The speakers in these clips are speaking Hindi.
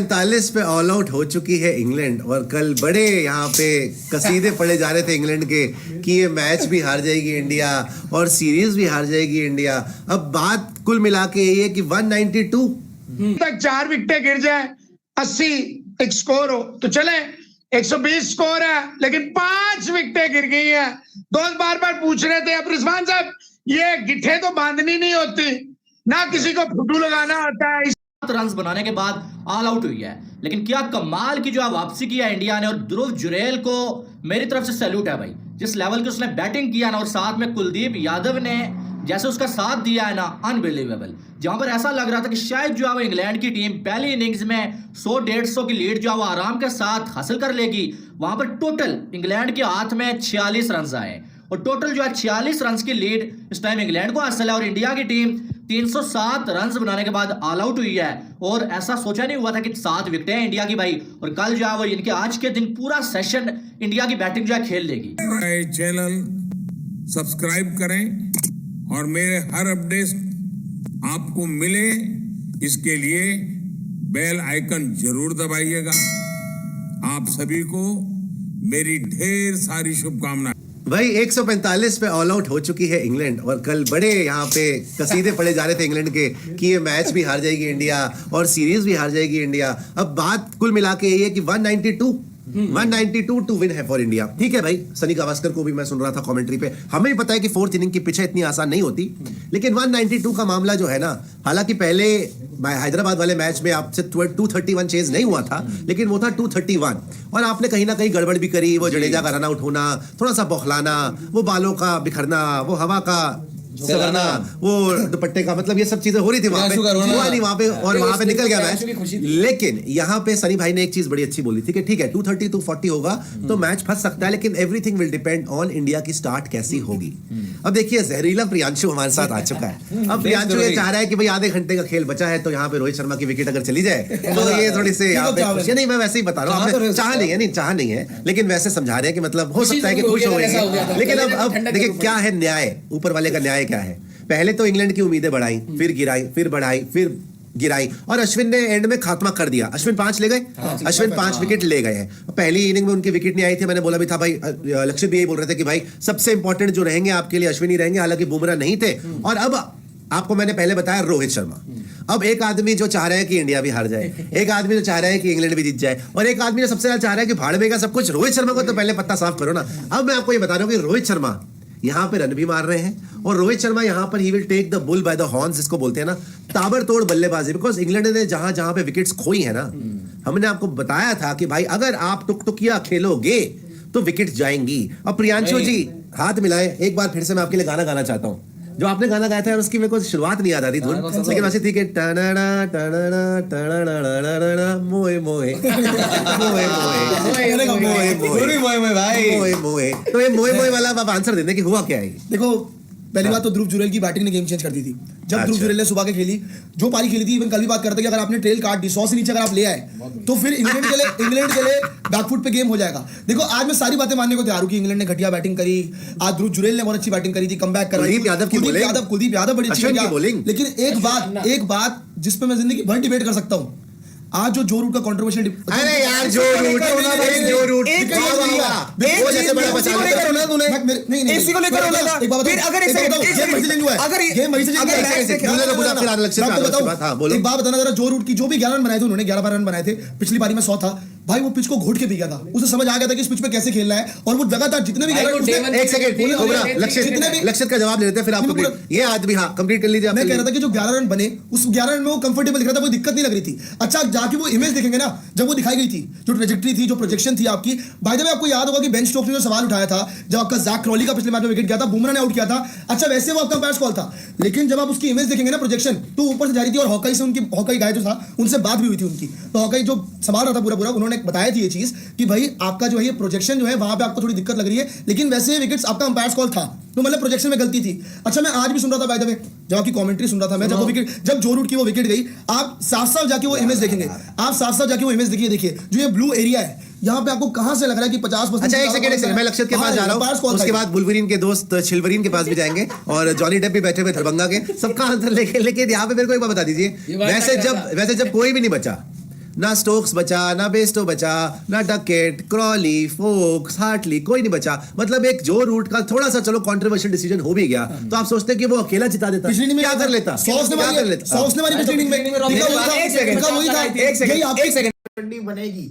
45 पे ऑल आउट हो चुकी है इंग्लैंड और कल बड़े यहाँ पे कसीदे पड़े जा रहे थे इंग्लैंड के कि ये मैच भी हार जाएगी इंडिया और सीरीज भी हार जाएगी इंडिया। अब बात कुल मिला के ये है कि 192 तक 4 विकेटें गिर जाए 80 एक स्कोर हो तो चले 120 स्कोर है, लेकिन 5 विकेटें गिर गई हैं। दोस्त बार बार पूछ रहे थे अब रिजवान साहब ये गिट्ठे तो बांधनी नहीं होती ना किसी को फुटू लगाना होता है। रन बनाने के बाद ऑल आउट हुई है, लेकिन क्या कमाल की जो वापसी की है इंडिया ने। और ध्रुव जुरैल को मेरी तरफ से सैल्यूट है भाई, जिस लेवल की उसने बैटिंग किया ना, और साथ में कुलदीप यादव ने जैसे उसका साथ दिया है ना, अनबिलीवेबल। जहां पर ऐसा लग रहा था कि शायद जो है वो इंग्लैंड की टीम पहली इनिंग्स में 100-150 की लीड जो है वो आराम के साथ हासिल कर लेगी, वहां पर टोटल इंग्लैंड के हाथ में 46 रन आए और टोटल जो है 46 रन की लीड इस टाइम इंग्लैंड को हासिल है। और इंडिया की टीम 307 रन बनाने के बाद ऑल आउट हुई है और ऐसा सोचा नहीं हुआ था कि 7 विकेटें हैं इंडिया की भाई। और कल जो है वो इनके आज के दिन पूरा सेशन इंडिया की बैटिंग जो है खेल लेगी। चैनल सब्सक्राइब करें और मेरे हर अपडेट आपको मिले, इसके लिए बेल आइकन जरूर दबाइएगा। आप सभी को मेरी ढेर सारी शुभकामनाएं। भाई 145 पे ऑल आउट हो चुकी है इंग्लैंड और कल बड़े यहाँ पे कसीदे पड़े जा रहे थे इंग्लैंड के कि ये मैच भी हार जाएगी इंडिया और सीरीज भी हार जाएगी इंडिया। अब बात कुल मिला के ये है कि 192 टू विन है फॉर इंडिया। ठीक है भाई, सनी गावस्कर को भी मैं सुन रहा था कमेंट्री पे, हमें भी पता है कि 4th इनिंग की पिच इतनी आसान नहीं होती, लेकिन 192 का मामला जो है ना, हालांकि पहले हैदराबाद वाले मैच में आपसे 231 चेज नहीं हुआ था, लेकिन वो था 231 और आपने कहीं ना कहीं गड़बड़ भी करी। वो जडेजा का रन आउट होना, थोड़ा सा बौखलाना, वो बालों का बिखरना, वो हवा का करना, वो दुपट्टे का, मतलब ये सब चीजें हो रही थी वहां पे, हुआ नहीं वहां पे और वहां पे निकल गया मैच। लेकिन यहाँ पे सनी भाई ने एक चीज बड़ी अच्छी बोली थी कि ठीक है 230 240 होगा तो मैच फंस सकता है, लेकिन everything will depend on India की स्टार्ट कैसी होगी। अब देखिए जहरीला प्रियांशु हमारे साथ आ चुका है। अब प्रियांशु ये चाह रहा है कि भाई आधे घंटे का खेल बचा है तो यहाँ पे रोहित शर्मा की विकेट अगर चली जाए तो ये थोड़ी सी यहाँ पे नहीं, मैं वैसे ही बता रहा हूँ, चाह नहीं है, लेकिन वैसे समझा रहे हैं कि मतलब हो सकता है कि खुश हो गए। लेकिन अब देखिए क्या है न्याय, ऊपर वाले का न्याय क्या है। पहले तो इंग्लैंड की उम्मीदें बढ़ाई, फिर गिराई, फिर बढ़ाई, फिर गिराई और अश्विन ने एंड में खात्मा कर दिया। अश्विन 5 ले गए, अश्विन 5 विकेट ले गए हैं। पहली इनिंग में उनकी विकेट नहीं आई थी, मैंने बोला भी था भाई, लक्षित भी यही बोल रहे थे कि भाई सबसे इंपॉर्टेंट जो रहेंगे आपके लिए अश्विन ही रहेंगे, हालांकि बुमराह नहीं थे। और अब आपको मैंने पहले बताया रोहित शर्मा। अब एक आदमी जो चाह रहा है कि इंडिया भी हार जाए, एक आदमी जो चाह रहा है कि इंग्लैंड भी जीत जाए, और एक आदमी जो सबसे ज्यादा चाह रहा है कि भाड़ में सब कुछ। रोहित शर्मा को तो पहले पत्ता साफ करो ना। अब मैं आपको ये बता रहा हूँ कि रोहित शर्मा यहाँ पे रन भी मार रहे हैं और रोहित शर्मा यहाँ पर he will take the bull by the horns, जिसको बोलते हैं ना, ताबड़तोड़ बल्लेबाजी। बिकॉज इंग्लैंड ने जहां जहां पे विकेट्स खोई है ना, हमने आपको बताया था कि भाई अगर आप टुकटुकिया खेलोगे तो विकेट जाएंगी। अब प्रियांशु जी हाथ मिलाए, एक बार फिर से मैं आपके लिए गाना गाना चाहता हूँ। जो आपने गाना गाया था उसकी मेरे को शुरुआत नहीं याद आती धुन, लेकिन वैसे थी कि टनना टनना टनना मोए मोए मोए मोए मोए। तो ये मोए मोए वाला आप आंसर देने की हुआ क्या है? देखो पहली बात तो ध्रुव जुरैल की बैटिंग ने गेम चेंज कर दी थी। जब ध्रुव जुरैल ने सुबह के खेली, जो पारी खेली थी, इवन कल भी बात करते कि अगर आपने ट्रेल काट दी 100 से नीचे अगर आप ले आए तो फिर इंग्लैंड के लिए बैकफुट पे गेम हो जाएगा। देखो आज मैं सारी बातें मानने को तैयार हूं कि इंग्लैंड ने घटिया बैटिंग करी, आज ध्रुव जुरैल ने बहुत अच्छी बैटिंग करी थी, कमबैक करा, कुलदीप यादव बड़ी अच्छी बॉलिंग। लेकिन एक बात जिस पे मैं जिंदगी भर डिबेट कर सकता हूँ, आज जो रूट का कंट्रोवर्शियल, अरे यार जो रूट इसी को लेकर होना था। फिर अगर एक बात बताना जरा, जो रूट की जो भी 11 रन बनाए थे उन्होंने, 11-12 रन बनाए थे, पिछली पारी में 100 था भाई, वो पिच को घोट के पी गया था। उसे समझ आ गया था कि इस पिच पे कैसे खेलना है और वो लगातार जितने भी लक्षित का जवाब लेते हैं फिर आप ये आदमी हाँ कंप्लीट कर लीजिए। मैं कह रहा था कि जो 11 रन बने उस 11 रन में वो कंफर्टेबल दिख रहा था, कोई दिक्कत नहीं लग रही थी। अच्छा जाके वो इमेज देखेंगे ना, जब वो दिखाई गई थी, जो ट्रेजेक्टरी थी, जो प्रोजेक्शन थी आपकी, बाय द वे आपको याद होगा कि बेन स्टोक्स ने जो सवाल उठाया था जब आपका जैक क्रॉली का पिछले मैच में विकेट गया था, बुमराह ने आउट किया था। अच्छा वैसे वो आपका पैस कॉल था, लेकिन जब आप उसकी इमेज देखेंगे ना, प्रोजेक्शन तो ऊपर से जा रही थी और हॉकाई से उनकी, हॉकाई गाय जो था उनसे बात भी हुई थी उनकी, तो हॉकाई जो संभाल रहा था पूरा उन्होंने बताया थी ये चीज कि भाई आपका जो है ये प्रोजेक्शन जो है वहां पे आपको थोड़ी दिक्कत लग रही है, लेकिन वैसे विकेट्स आपका अंपायर्स कॉल था, तो मतलब प्रोजेक्शन में गलती थी। अच्छा मैं आज भी सुन रहा था बाय द वे, जब आपकी कमेंट्री सुन रहा था मैं, जब जो रूट की वो विकेट गई, आप साफ-साफ जाके वो इमेज देखेंगे, आप साफ-साफ जाके वो इमेज देखिए जो ये ब्लू एरिया है, यहाँ पे आपको कहां से लग रहा है कि 50%। अच्छा एक सेकंड मैं लक्षित के पास जा रहा हूँ, उसके बाद बुलवरीन के दोस्त छिलवरीन के पास भी जाएंगे और जॉनी डेप भी बैठे हुए दरभंगा के, सबका आंसर लेके। लेकिन यहाँ पे मेरे को एक बात बता दीजिए, वैसे जब कोई भी नहीं बचा ना स्टोक्स बचा, ना बेस्टो बचा, ना डकेट, क्रॉली, फोक्स, हार्टली, कोई नहीं बचा। मतलब एक जो रूट का थोड़ा सा चलो कंट्रोवर्शियल डिसीजन हो भी गया तो आप सोचते कि वो अकेला जिता देता, पिछली इनिंग में क्या कर लेता, सॉस ने क्या मारी, कर लेता। सॉस ने मारी पिछली इनिंग में। एक सेकंड वही था। बनेगी।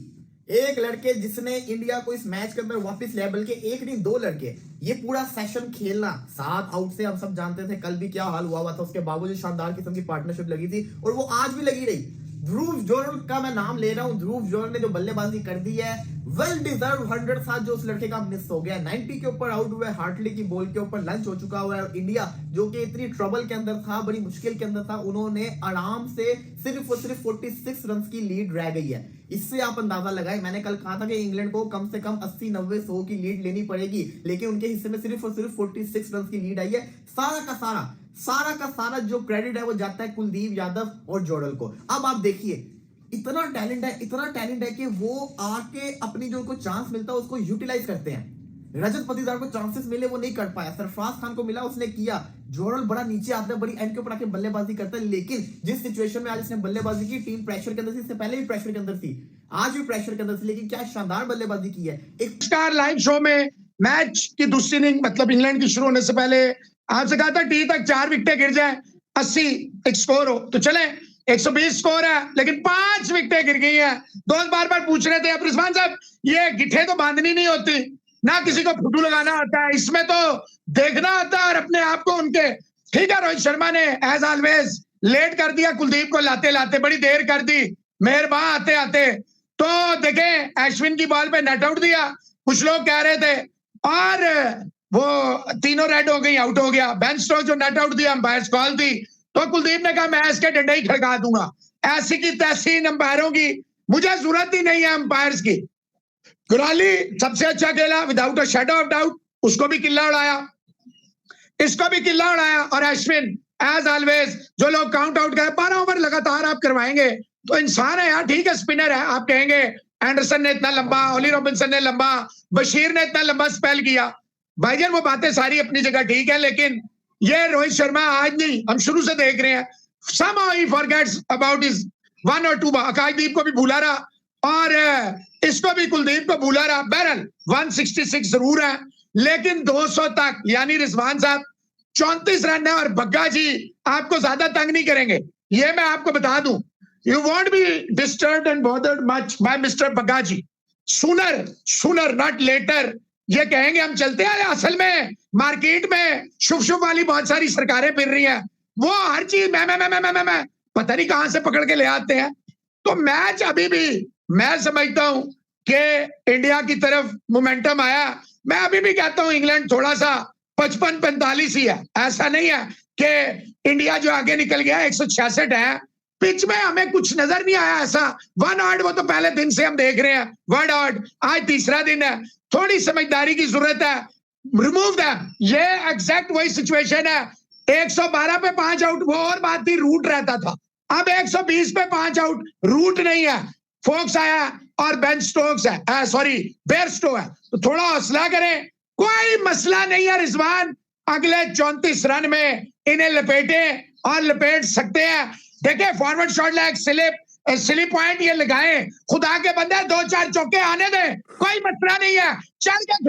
एक लड़के जिसने इंडिया को इस मैच के अंदर वापस ले, बल्कि एक नहीं 2 लड़के, ये पूरा सेशन खेलना 7 आउट से हम सब जानते थे कल भी क्या हाल हुआ था, उसके बावजूद शानदार किस्म की पार्टनरशिप लगी थी और वो आज भी लगी रही। ध्रुव जोरल का मैं नाम ले रहा हूं, ध्रुव जोरल ने जो बल्लेबाजी कर दी है, वेल डिजर्व 100 था जो उस लड़के का मिस हो गया। 90 के ऊपर आउट हुए, हार्टली की बॉल के ऊपर लंच हो चुका हुआ है और इंडिया जो कि इतनी ट्रबल के अंदर था, बड़ी मुश्किल के अंदर था, उन्होंने आराम से सिर्फ और सिर्फ 46 रन की लीड रह गई है। इससे आप अंदाजा लगाएं, मैंने कल कहा था कि इंग्लैंड को कम से कम 80, 90, 100 की लीड लेनी पड़ेगी, लेकिन उनके हिस्से में सिर्फ और सिर्फ 46 रन की लीड आई है। सारा का सारा जो क्रेडिट है वो जाता है कुलदीप यादव और जोरल को। अब आप देखिए, इतना टैलेंट है कि वो आके अपनी जो उनको चांस मिलता है उसको यूटिलाइज करते हैं। रजत पाटीदार को चांसेस मिले, वो नहीं कर पाया। सरफराज खान को मिला, उसने किया। जोरल बड़ा नीचे आता है, बड़ी एंड के ऊपर आके बल्लेबाजी करता है, लेकिन जिस सिचुएशन में आज इसने बल्लेबाजी की, टीम प्रेशर के अंदर थी, इससे पहले भी प्रेशर के अंदर थी, आज भी प्रेशर के अंदर थी, लेकिन क्या शानदार बल्लेबाजी की है। एक स्टार लाइव शो में मैच की दूसरी इनिंग मतलब इंग्लैंड की शुरू होने से पहले आपसे कहा था टी तक 4 विकेटें गिर जाए 80 एक स्कोर हो तो चले। 120 स्कोर है, लेकिन 5 विकेटें गिर गई हैं। दोस्त बार बार पूछ रहे थे अब रिजवान साहब ये गिट्ठे तो बांधनी नहीं होती, ना किसी को फुटू लगाना होता है, इसमें तो देखना होता है और अपने आप को उनके। ठीक है, रोहित शर्मा ने एज ऑलवेज लेट कर दिया, कुलदीप को लाते लाते बड़ी देर कर दी, मेहरबान आते आते। तो देखें अश्विन की बॉल पे नेट आउट दिया, कुछ लोग कह रहे थे, और वो तीनों रेड हो गई, आउट हो गया। बेन स्टोक्स जो नेट आउट दिया, अंपायर कॉल थी, तो कुलदीप ने कहा मैं इसके डंडे ही खड़का दूंगा। ऐसी की तैसी इन अंपायरों की मुझे जरूरत ही नहीं है अंपायर्स की। क्रॉली सबसे अच्छा खेला without a shadow of doubt, उसको भी किल्ला उड़ाया, इसको भी किल्ला उड़ाया। और अश्विन एज ऑलवेज, जो लोग काउंट आउट गए 12 ओवर लगातार आप करवाएंगे तो इंसान है यार, ठीक है स्पिनर है, आप कहेंगे एंडरसन ने इतना लंबा, ओली रॉबिन्सन ने लंबा, बशीर ने इतना लंबा स्पेल किया। भाईजान वो बातें सारी अपनी जगह ठीक है, लेकिन ये रोहित शर्मा आज नहीं, हम शुरू से देख रहे हैं, somehow he forgets about his 1 or 2 आकाशदीप को भी भूला रहा और इसको भी कुलदीप को भूला रहा। बहरहाल 166 जरूर है, लेकिन 200 तक, यानी रिजवान साहब 34 रन है और बग्गा जी आपको ज्यादा तंग नहीं करेंगे, ये मैं आपको बता दूं। You won't be disturbed and bothered much by Mr. Bagaji. Sooner, not later. ये कहेंगे हम चलते हैं। असल में मार्केट में शुभ वाली बहुत सारी सरकारें फिर रही हैं, वो हर चीज मैं पता नहीं कहां से पकड़ के ले आते हैं। तो मैच अभी भी मैं समझता हूं कि इंडिया की तरफ मोमेंटम आया। मैं अभी भी कहता हूं इंग्लैंड थोड़ा सा 55-45 ही है, ऐसा नहीं है कि इंडिया जो आगे निकल गया 166 है। पिच में हमें कुछ नजर नहीं आया ऐसा। 1 आउट वो तो पहले दिन से हम देख रहे हैं, 1 आउट, आज तीसरा दिन है, थोड़ी समझदारी की जरूरत है। रिमूव दैम, ये एग्जैक्ट वही सिचुएशन है। 112 पे 5 आउट वो और बात थी, रूट रहता था। अब 120 पे 5 आउट, रूट नहीं है, फोक्स आया और बेन स्टोक्स है, सॉरी बेयरस्टो है, तो थोड़ा हौसला करें, कोई मसला नहीं है। रिजवान अगले 34 रन में इन्हें लपेटे और लपेट सकते हैं। देखिए forward shot like slip point ये लगाए, खुदा के बंदे 2-4 चौके आने दें, कोई मसला नहीं है, चल के